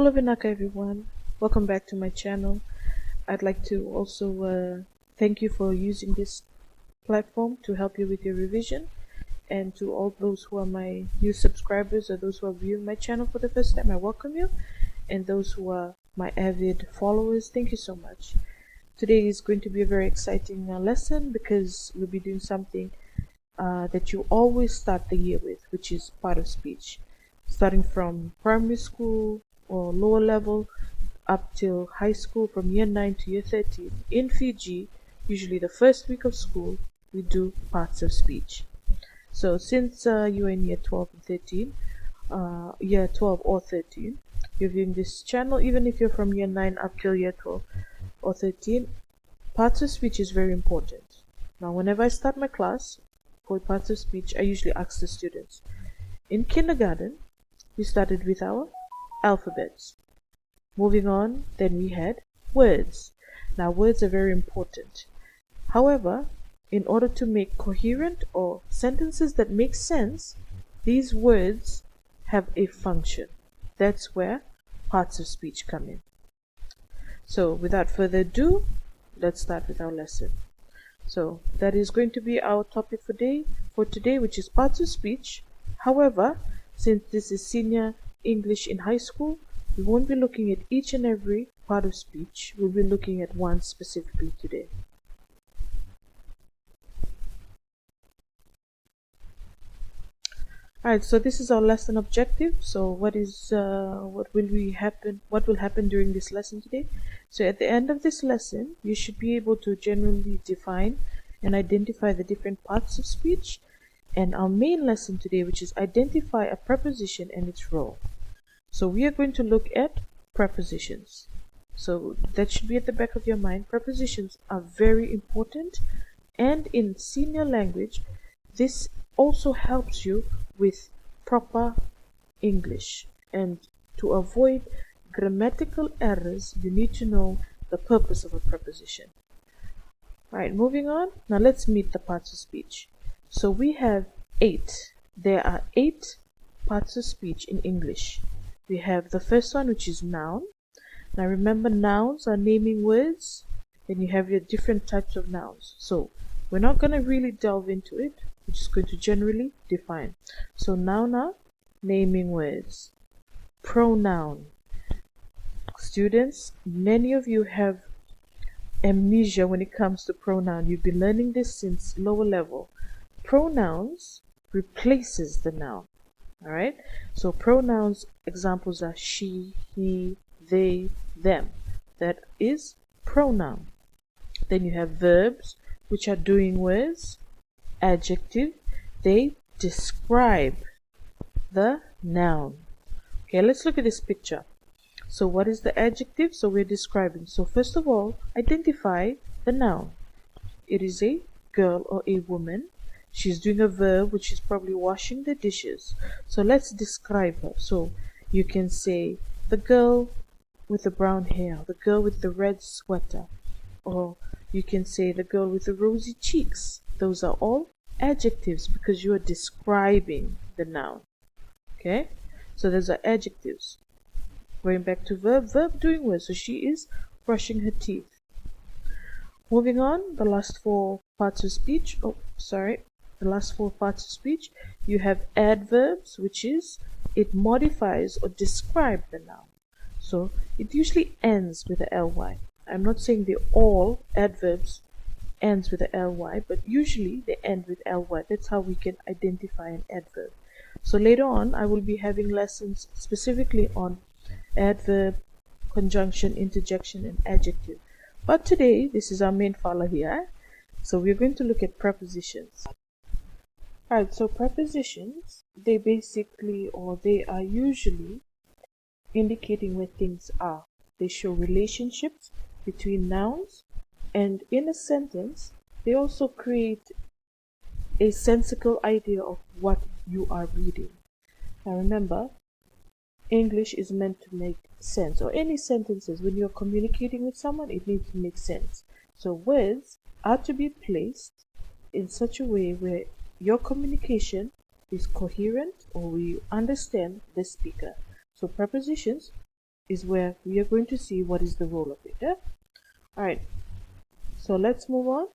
Hola Vinaka everyone, welcome back to my channel. I'd like to also thank you for using this platform to help you with your revision, and to all those who are my new subscribers or those who are viewing my channel for the first time, I welcome you, and those who are my avid followers, thank you so much. Today is going to be a very exciting lesson because we'll be doing something that you always start the year with, which is part of speech. Starting from primary school or lower level up till high school, from year 9 to year 13. In Fiji, usually the first week of school, we do parts of speech. So since you are in year 12 and 13, year 12 or 13, you're viewing this channel, even if you're from year 9 up till year 12 or 13, parts of speech is very important. Now, whenever I start my class for parts of speech, I usually ask the students. In kindergarten, we started with our alphabets. Moving on, then we had words. Now, words are very important. However, in order to make coherent or sentences that make sense, these words have a function. That's where parts of speech come in. So, without further ado, let's start with our lesson. So, that is going to be our topic for today, which is parts of speech. However, since this is senior English in high school, we won't be looking at each and every part of speech. We'll be looking at one specifically today. Alright, so this is our lesson objective. So what will happen during this lesson today? So at the end of this lesson, you should be able to generally define and identify the different parts of speech, and our main lesson today, which is identify a preposition and its role. So we are going to look at prepositions. So that should be at the back of your mind. Prepositions are very important, and in senior language, this also helps you with proper English. And to avoid grammatical errors, you need to know the purpose of a preposition. Alright, moving on. Now let's meet the parts of speech. So we have 8. There are 8 parts of speech in English. We have the first one, which is noun. Now remember, nouns are naming words. Then you have your different types of nouns. So we're not going to really delve into it. We're just going to generally define. So noun are naming words. Pronoun. Students, many of you have amnesia when it comes to pronoun. You've been learning this since lower level. Pronouns replaces the noun. Alright, so pronouns examples are she, he, they, them. That is pronoun. Then you have verbs, which are doing words. Adjective, they describe the noun. Okay, let's look at this picture. So what is the adjective? So we're describing. So first of all, identify the noun. It is a girl or a woman. She's doing a verb, which is probably washing the dishes. So let's describe her. So you can say the girl with the brown hair, the girl with the red sweater, or you can say the girl with the rosy cheeks. Those are all adjectives because you are describing the noun. Okay, so those are adjectives. Going back to verb doing words. So she is brushing her teeth. Moving on, the last 4 parts of speech. The last 4 parts of speech, you have adverbs, which is it modifies or describes the noun. So it usually ends with a ly. I'm not saying they all adverbs ends with a ly, but usually they end with ly. That's how we can identify an adverb. So later on, I will be having lessons specifically on adverb, conjunction, interjection, and adjective. But today, this is our main fala here. So we're going to look at prepositions. Alright, so prepositions, they are usually indicating where things are. They show relationships between nouns, and in a sentence, they also create a sensical idea of what you are reading. Now remember, English is meant to make sense, or any sentences, when you're communicating with someone, it needs to make sense. So words are to be placed in such a way where your communication is coherent, or we understand the speaker. So prepositions is where we are going to see what is the role of it. Yeah? All right, so let's move on.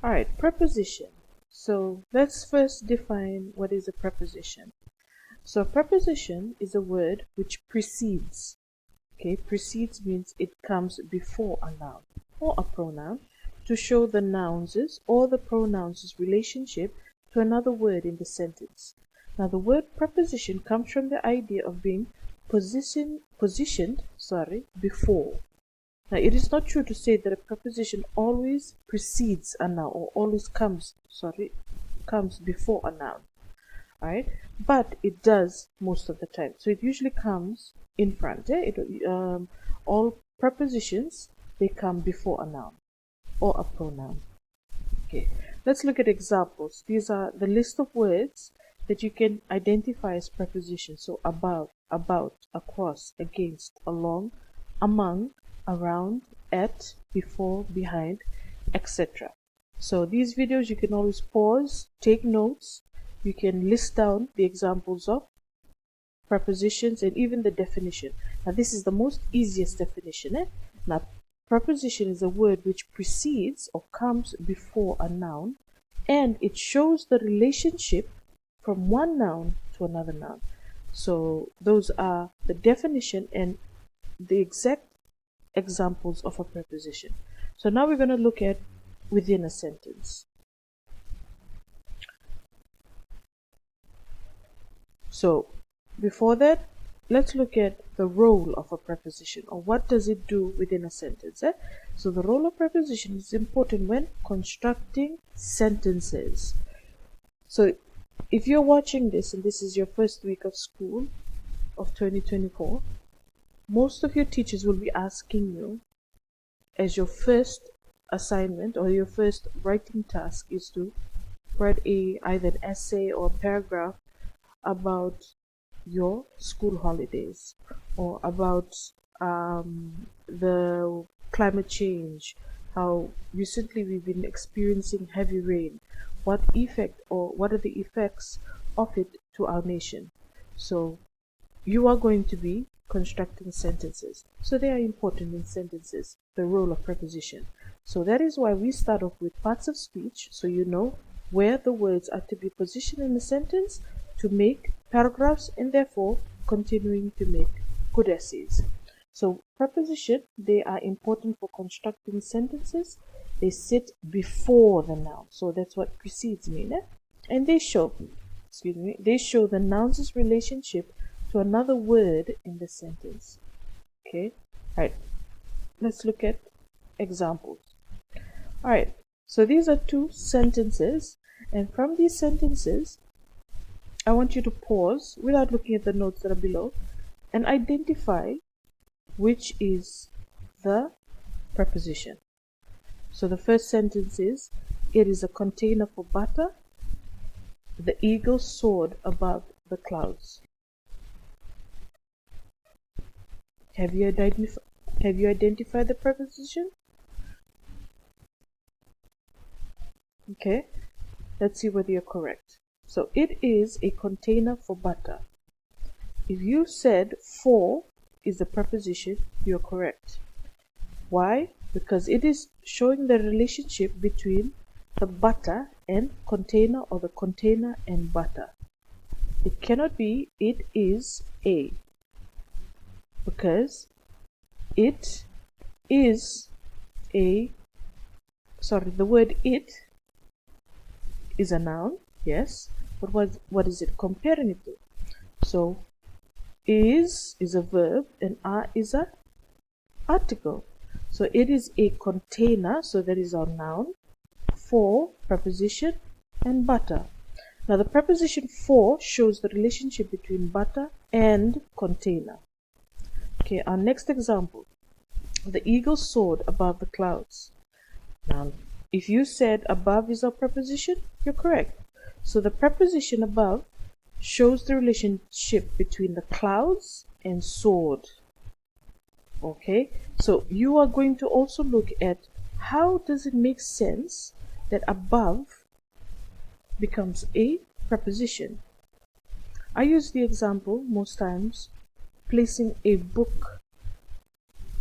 All right, preposition. So let's first define what is a preposition. So a preposition is a word which precedes. Okay, precedes means it comes before a noun or a pronoun to show the noun's or the pronoun's relationship to another word in the sentence. Now the word preposition comes from the idea of being positioned before. Now it is not true to say that a preposition always precedes a noun or always comes before a noun. Right, but it does most of the time. So it usually comes in front. All prepositions, they come before a noun or a pronoun. Okay, let's look at examples. These are the list of words that you can identify as prepositions. So above, about, across, against, along, among, around, at, before, behind, etc. So these videos you can always pause, take notes. You can list down the examples of prepositions and even the definition. Now this is the most easiest definition. Now preposition is a word which precedes or comes before a noun, and it shows the relationship from one noun to another noun. So those are the definition and the exact examples of a preposition. So now we're going to look at within a sentence. So before that, let's look at the role of a preposition, or what does it do within a sentence. So the role of preposition is important when constructing sentences. So if you're watching this and this is your first week of school of 2024, most of your teachers will be asking you as your first assignment or your first writing task is to write either an essay or a paragraph about your school holidays or about the climate change, how recently we've been experiencing heavy rain, what effect or what are the effects of it to our nation. So you are going to be constructing sentences. So they are important in sentences, the role of preposition. So that is why we start off with parts of speech, so you know where the words are to be positioned in a sentence to make paragraphs and therefore continuing to make good essays. So preposition, they are important for constructing sentences. They sit before the noun, so that's what precedes mean. And they show the noun's relationship to another word in the sentence. Okay, all right, let's look at examples. All right, so these are two sentences, and from these sentences I want you to pause without looking at the notes that are below and identify which is the preposition. So the first sentence is, it is a container for butter. The eagle soared above the clouds. Have you identified the preposition? Okay, let's see whether you're correct. So it is a container for butter. If you said for is the preposition, you're correct. Why? Because it is showing the relationship between the butter and container, or the container and butter. It cannot be it is a, because it is a, the word it is a noun, yes, but what is it comparing it to? So is a verb and are is a article. So it is a container, so that is our noun, for preposition and butter. Now the preposition for shows the relationship between butter and container. Okay, our next example, the eagle soared above the clouds. Now if you said above is our preposition, you're correct. So the preposition above shows the relationship between the clouds and soared. Okay, so you are going to also look at how does it make sense that above becomes a preposition? I use the example most times placing a book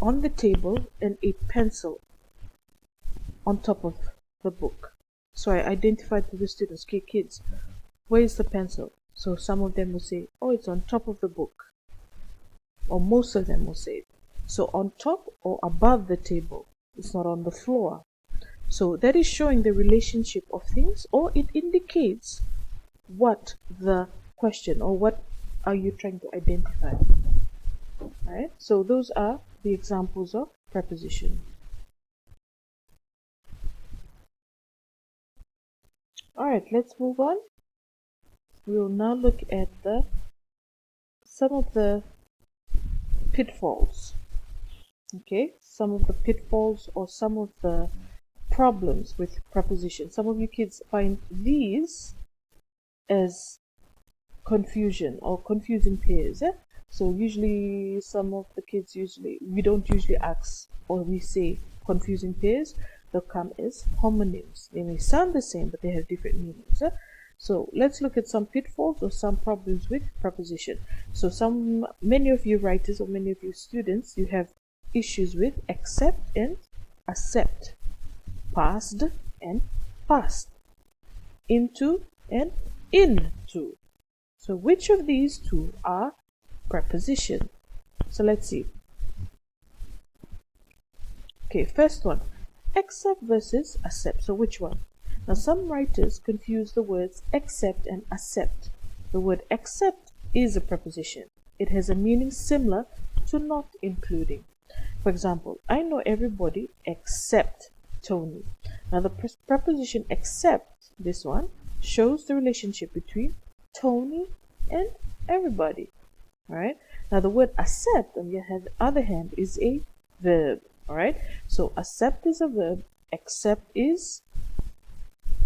on the table and a pencil on top of the book. So I identified to the students, okay, kids, where is the pencil? So some of them will say, oh, it's on top of the book. Or most of them will say it. So on top or above the table. It's not on the floor. So that is showing the relationship of things, or it indicates what the question or what are you trying to identify. Right? So those are the examples of preposition. Alright, let's move on. We will now look at some of the pitfalls. Okay, some of the pitfalls or some of the problems with prepositions. Some of you kids find these as confusion or confusing pairs. So usually we don't usually ask or we say confusing pairs. They'll come as homonyms. They may sound the same, but they have different meanings. So let's look at some pitfalls or some problems with preposition. So many of you writers or many of you students, you have issues with accept and accept, past and past, into and into. So which of these two are preposition? So let's see. Okay, first one, accept versus accept. So which one? Now some writers confuse the words accept and accept. The word accept is a preposition. It has a meaning similar to not including. For example, I know everybody except Tony. Now the preposition accept, this one, shows the relationship between Tony and everybody. Alright, now the word accept on the other hand is a verb. Alright, so accept is a verb, accept is,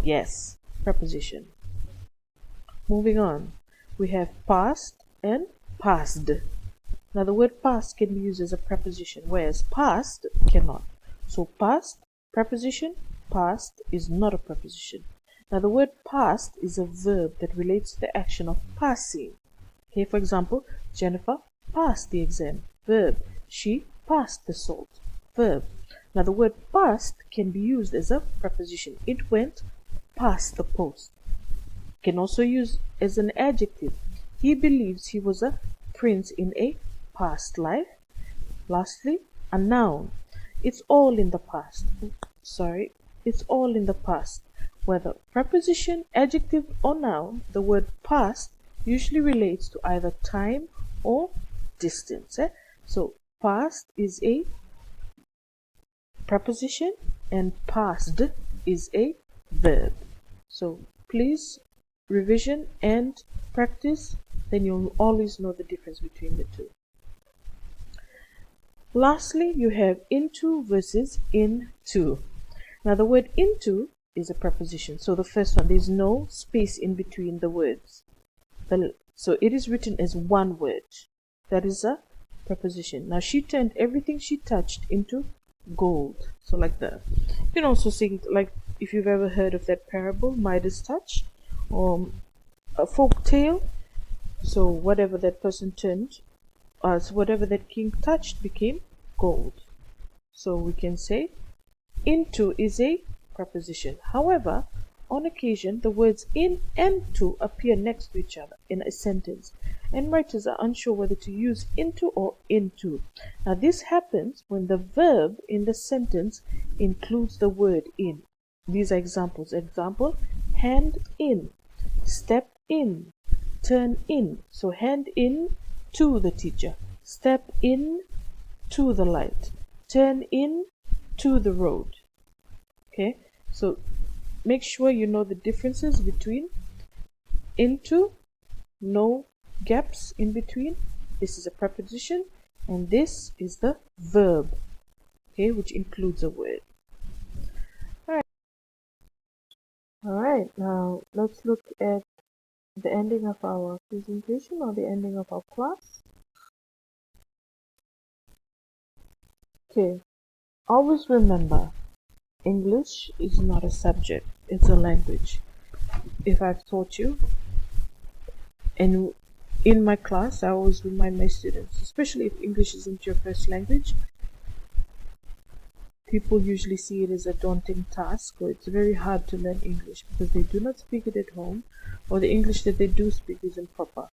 yes, preposition. Moving on, we have past and past. Now the word past can be used as a preposition, whereas past cannot. So past, preposition, past is not a preposition. Now the word past is a verb that relates to the action of passing. Okay, for example, Jennifer passed the exam. Verb. She passed the salt. Verb. Now the word past can be used as a preposition. It went past the post. Can also use as an adjective. He believes he was a prince in a past life. Lastly, a noun. It's all in the past. It's all in the past. Whether preposition, adjective, or noun, the word past usually relates to either time or distance. So past is a preposition and past is a verb. So please revision and practice, then you'll always know the difference between the two. Lastly, you have into versus into. Now the word into is a preposition. So the first one, there's no space in between the words. So it is written as one word. That is a preposition. Now she turned everything she touched into gold. So like you can also sing, like if you've ever heard of that parable, Midas touch, or a folk tale. So whatever that person turned, so whatever that king touched became gold. So we can say into is a preposition. However, on occasion the words in and to appear next to each other in a sentence, and writers are unsure whether to use into or into. Now this happens when the verb in the sentence includes the word in. These are examples. Example, hand in, step in, turn in. So hand in to the teacher, step in to the light, turn in to the road. Okay, so make sure you know the differences between into, no gaps in between. This is a preposition and this is the verb, okay, which includes a word. Alright, now let's look at the ending of our presentation or the ending of our class. Okay, always remember English is not a subject, it's a language. If I've taught you, and in my class, I always remind my students, especially if English isn't your first language, people usually see it as a daunting task, or it's very hard to learn English because they do not speak it at home, or the English that they do speak isn't proper.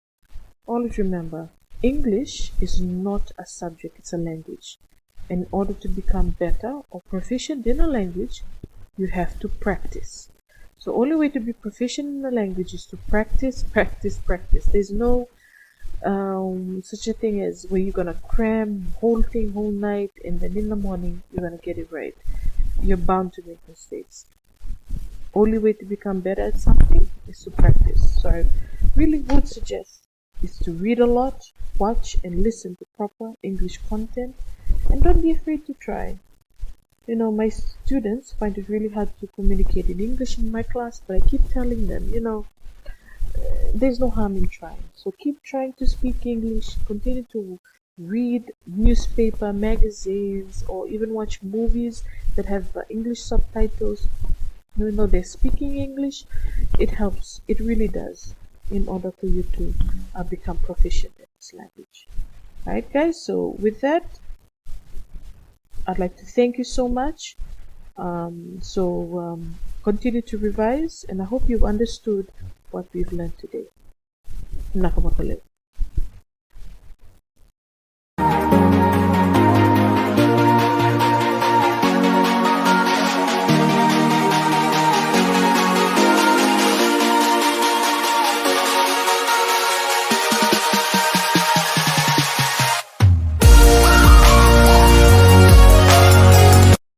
Always remember, English is not a subject, it's a language. In order to become better or proficient in a language, you have to practice. So only way to be proficient in a language is to practice, practice, practice. There's no such a thing as where you're gonna cram whole night and then in the morning you're gonna get it right. You're bound to make mistakes. Only way to become better at something is to practice. So I really would suggest is to read a lot, watch and listen to proper English content, and don't be afraid to try. You know, my students find it really hard to communicate in English in my class, but I keep telling them, there's no harm in trying. So keep trying to speak English, continue to read newspaper, magazines, or even watch movies that have English subtitles. Even though they're speaking English, it helps. It really does in order for you to become proficient in this language. Alright, guys, so with that, I'd like to thank you so much. Continue to revise, and I hope you've understood what we've learned today. Nakamakulit.